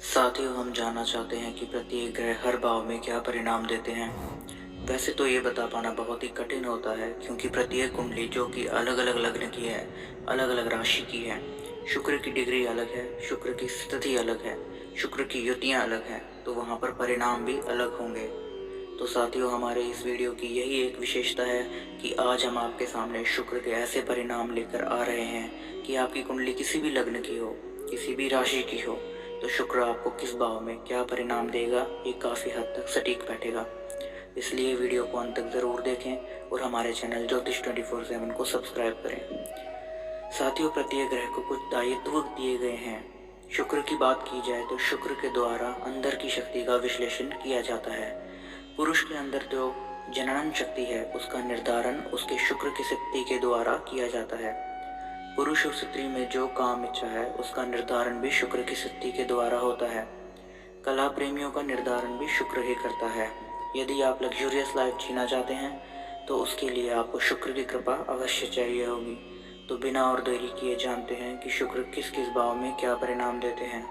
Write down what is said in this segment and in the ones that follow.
साथियों, हम जानना चाहते हैं कि प्रत्येक ग्रह हर भाव में क्या परिणाम देते हैं। वैसे तो ये बता पाना बहुत ही कठिन होता है, क्योंकि प्रत्येक कुंडली जो कि अलग अलग लग्न की है, अलग अलग राशि की है। शुक्र की डिग्री अलग है, शुक्र की स्थिति अलग है, शुक्र की युतियाँ अलग हैं, तो वहाँ पर परिणाम भी अलग होंगे। तो साथियों, हमारे इस वीडियो की यही एक विशेषता है कि आज हम आपके सामने शुक्र के ऐसे परिणाम लेकर आ रहे हैं कि आपकी कुंडली किसी भी लग्न की हो, किसी भी राशि की हो, तो शुक्र आपको किस भाव में क्या परिणाम देगा, ये काफ़ी हद तक सटीक बैठेगा। इसलिए वीडियो को अंत तक ज़रूर देखें और हमारे चैनल ज्योतिष 24/7 को सब्सक्राइब करें। साथियों, प्रत्येक ग्रह को कुछ दायित्व दिए गए हैं। शुक्र की बात की जाए तो शुक्र के द्वारा अंदर की शक्ति का विश्लेषण किया जाता है। पुरुष के अंदर जो जनन शक्ति है, उसका निर्धारण उसके शुक्र की शक्ति के द्वारा किया जाता है। पुरुष और स्त्री में जो काम इच्छा है, उसका निर्धारण भी शुक्र की शक्ति के द्वारा होता है। कला प्रेमियों का निर्धारण भी शुक्र ही करता है। यदि आप लग्जूरियस लाइफ जीना चाहते हैं तो उसके लिए आपको शुक्र की कृपा अवश्य चाहिए होगी। तो बिना और देरी किए जानते हैं कि शुक्र किस किस भाव में क्या परिणाम देते हैं।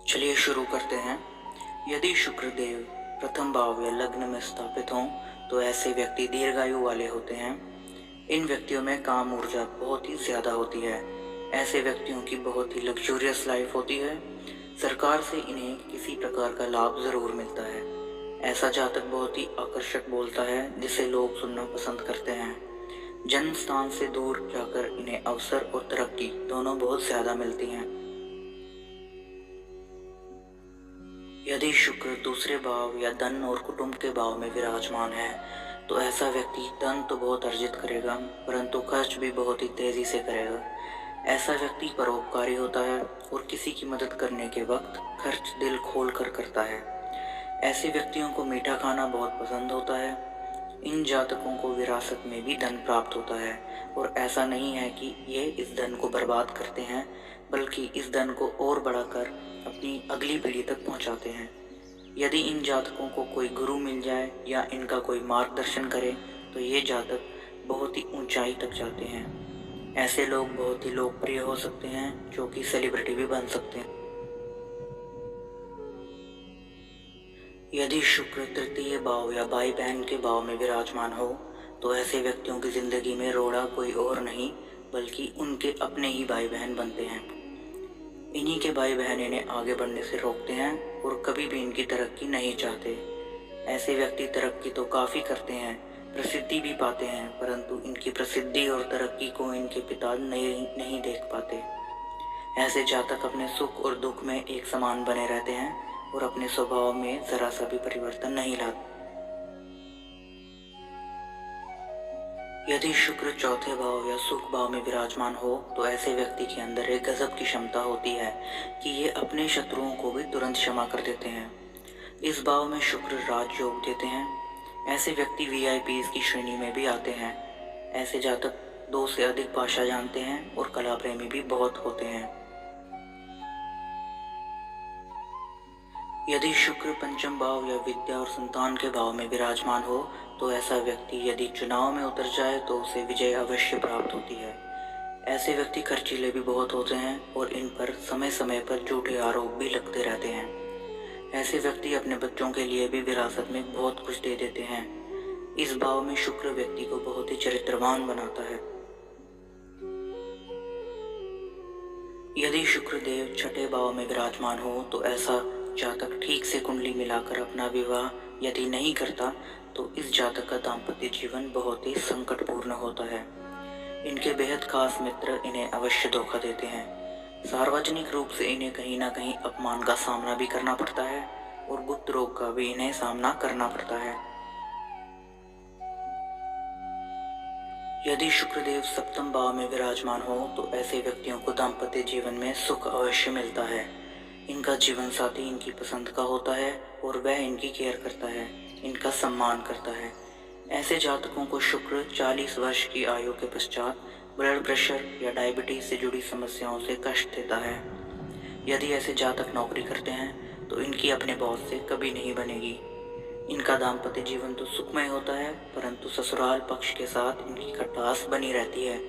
चलिए शुरू करते हैं। यदि शुक्र देव प्रथम भाव या लग्न में स्थापित हों तो ऐसे व्यक्ति दीर्घायु वाले होते हैं। इन व्यक्तियों में काम ऊर्जा बहुत ही ज़्यादा होती है। ऐसे व्यक्तियों की बहुत ही लग्जूरियस लाइफ होती है। सरकार से इन्हें किसी प्रकार का लाभ ज़रूर मिलता है। ऐसा जातक बहुत ही आकर्षक बोलता है, जिसे लोग सुनना पसंद करते हैं। जन्म स्थान से दूर जाकर इन्हें अवसर और तरक्की दोनों बहुत ज़्यादा मिलती हैं। यदि शुक्र दूसरे भाव या धन और कुटुंब के भाव में विराजमान है तो ऐसा व्यक्ति धन तो बहुत अर्जित करेगा, परंतु खर्च भी बहुत ही तेजी से करेगा। ऐसा व्यक्ति परोपकारी होता है और किसी की मदद करने के वक्त खर्च दिल खोल कर करता है। ऐसे व्यक्तियों को मीठा खाना बहुत पसंद होता है। इन जातकों को विरासत में भी धन प्राप्त होता है, और ऐसा नहीं है कि ये इस धन को बर्बाद करते हैं, बल्कि इस धन को और बढ़ाकर अपनी अगली पीढ़ी तक पहुंचाते हैं। यदि इन जातकों को कोई गुरु मिल जाए या इनका कोई मार्गदर्शन करे तो ये जातक बहुत ही ऊंचाई तक जाते हैं। ऐसे लोग बहुत ही लोकप्रिय हो सकते हैं, जो कि सेलिब्रिटी भी बन सकते हैं। यदि शुक्र तृतीय भाव या भाई बहन के भाव में विराजमान हो तो ऐसे व्यक्तियों की जिंदगी में रोड़ा कोई और नहीं, बल्कि उनके अपने ही भाई बहन बनते हैं। इन्हीं के भाई बहन इन्हें आगे बढ़ने से रोकते हैं और कभी भी इनकी तरक्की नहीं चाहते। ऐसे व्यक्ति तरक्की तो काफ़ी करते हैं, प्रसिद्धि भी पाते हैं, परंतु इनकी प्रसिद्धि और तरक्की को इनके पिता नहीं देख पाते। ऐसे जातक अपने सुख और दुख में एक समान बने रहते हैं और अपने स्वभाव में जरा सा भी परिवर्तन नहीं लाते। यदि शुक्र चौथे भाव या सुख भाव में विराजमान हो तो ऐसे व्यक्ति के अंदर एक गजब की क्षमता होती है कि ये अपने शत्रुओं को भी तुरंत क्षमा कर देते हैं। इस भाव में शुक्र राजयोग देते हैं। ऐसे व्यक्ति वीआईपीज की श्रेणी में भी आते हैं। ऐसे जातक 2 से अधिक भाषा जानते हैं और कला प्रेमी भी बहुत होते हैं। यदि शुक्र पंचम भाव या विद्या और संतान के भाव में विराजमान हो तो ऐसा व्यक्ति यदि चुनाव में उतर जाए तो उसे विजय अवश्य प्राप्त होती है। ऐसे व्यक्ति खर्चीले भी बहुत होते हैं और इन पर समय समय पर झूठे आरोप भी लगते रहते हैं। ऐसे व्यक्ति अपने बच्चों के लिए भी विरासत में बहुत कुछ दे देते हैं। इस भाव में शुक्र व्यक्ति को बहुत ही चरित्रवान बनाता है। यदि शुक्र देव छठे भाव में विराजमान हो तो ऐसा जातक ठीक से कुंडली मिलाकर अपना विवाह यदि नहीं करता तो इस जातक का दाम्पत्य जीवन बहुत ही संकटपूर्ण होता है। इनके बेहद खास मित्र इन्हें अवश्य धोखा देते हैं। सार्वजनिक रूप से इन्हें कहीं ना कहीं अपमान का सामना भी करना पड़ता है और गुप्त रोग का भी इन्हें सामना करना पड़ता है। यदि शुक्रदेव सप्तम भाव में विराजमान हो तो ऐसे व्यक्तियों को दाम्पत्य जीवन में सुख अवश्य मिलता है। इनका जीवन साथी इनकी पसंद का होता है और वह इनकी केयर करता है, इनका सम्मान करता है। ऐसे जातकों को शुक्र 40 वर्ष की आयु के पश्चात ब्लड प्रेशर या डायबिटीज से जुड़ी समस्याओं से कष्ट देता है। यदि ऐसे जातक नौकरी करते हैं तो इनकी अपने बॉस से कभी नहीं बनेगी। इनका दाम्पत्य जीवन तो सुखमय होता है, परंतु ससुराल पक्ष के साथ इनकी खटास बनी रहती है।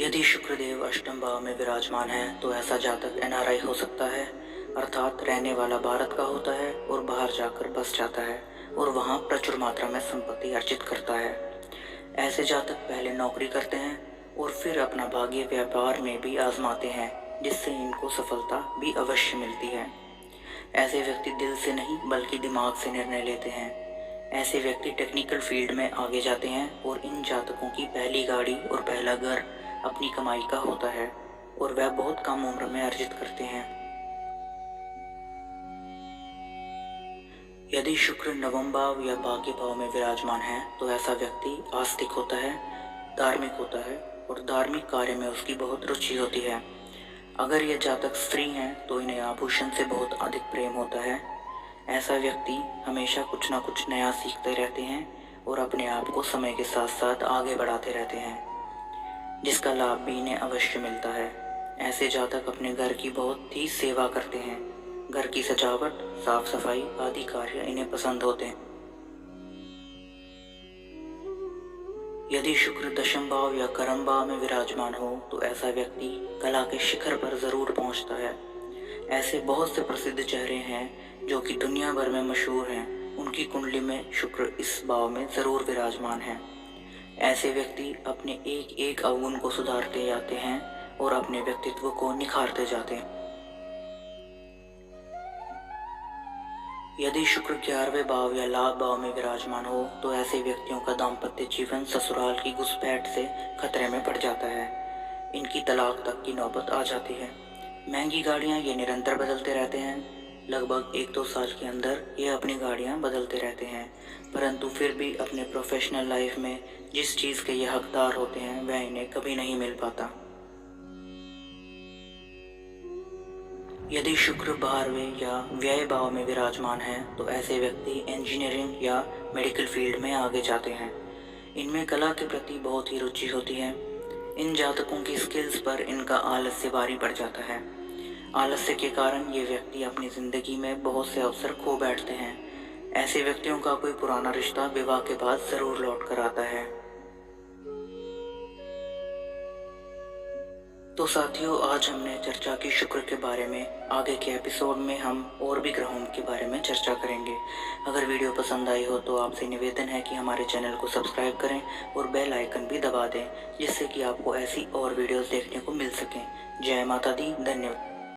यदि शुक्रदेव अष्टम भाव में विराजमान है तो ऐसा जातक एनआरआई हो सकता है, अर्थात रहने वाला भारत का होता है और बाहर जाकर बस जाता है और वहाँ प्रचुर मात्रा में संपत्ति अर्जित करता है। ऐसे जातक पहले नौकरी करते हैं और फिर अपना भाग्य व्यापार में भी आजमाते हैं, जिससे इनको सफलता भी अवश्य मिलती है। ऐसे व्यक्ति दिल से नहीं बल्कि दिमाग से निर्णय लेते हैं। ऐसे व्यक्ति टेक्निकल फील्ड में आगे जाते हैं और इन जातकों की पहली गाड़ी और पहला घर अपनी कमाई का होता है और वह बहुत कम उम्र में अर्जित करते हैं। यदि शुक्र नवम भाव या भाग्य भाव में विराजमान है तो ऐसा व्यक्ति आस्तिक होता है, धार्मिक होता है और धार्मिक कार्य में उसकी बहुत रुचि होती है। अगर ये जातक स्त्री हैं तो इन्हें आभूषण से बहुत अधिक प्रेम होता है। ऐसा व्यक्ति हमेशा कुछ ना कुछ नया सीखते रहते हैं और अपने आप को समय के साथ साथ आगे बढ़ाते रहते हैं, जिसका लाभ भी इन्हें अवश्य मिलता है। ऐसे जातक अपने घर की बहुत ही सेवा करते हैं। घर की सजावट, साफ सफाई आदि कार्य इन्हें पसंद होते हैं। यदि शुक्र दशम भाव या कर्म भाव में विराजमान हो तो ऐसा व्यक्ति कला के शिखर पर जरूर पहुंचता है। ऐसे बहुत से प्रसिद्ध चेहरे हैं जो कि दुनिया भर में मशहूर हैं, उनकी कुंडली में शुक्र इस भाव में जरूर विराजमान है। ऐसे व्यक्ति अपने एक एक अवगुण को सुधारते जाते हैं और अपने व्यक्तित्व को निखारते जाते हैं। यदि शुक्र 11वें भाव या लाभ भाव में विराजमान हो तो ऐसे व्यक्तियों का दाम्पत्य जीवन ससुराल की घुसपैठ से खतरे में पड़ जाता है। इनकी तलाक तक की नौबत आ जाती है। महंगी गाड़ियां ये निरंतर बदलते रहते हैं। लगभग 1-2 साल के अंदर ये अपनी गाड़ियां बदलते रहते हैं, परंतु फिर भी अपने प्रोफेशनल लाइफ में जिस चीज़ के ये हकदार होते हैं वह इन्हें कभी नहीं मिल पाता। यदि शुक्र 12वें या व्यय भाव में विराजमान है तो ऐसे व्यक्ति इंजीनियरिंग या मेडिकल फील्ड में आगे जाते हैं। इनमें कला के प्रति बहुत ही रुचि होती है। इन जातकों की स्किल्स पर इनका आलस्य भारी पड़ जाता है। आलस्य के कारण ये व्यक्ति अपनी ज़िंदगी में बहुत से अवसर खो बैठते हैं। ऐसे व्यक्तियों का कोई पुराना रिश्ता विवाह के बाद ज़रूर लौट कर आता है। तो साथियों, आज हमने चर्चा की शुक्र के बारे में। आगे के एपिसोड में हम और भी ग्रहों के बारे में चर्चा करेंगे। अगर वीडियो पसंद आई हो तो आपसे निवेदन है कि हमारे चैनल को सब्सक्राइब करें और बेल आइकन भी दबा दें, जिससे कि आपको ऐसी और वीडियोस देखने को मिल सकें। जय माता दी, धन्यवाद।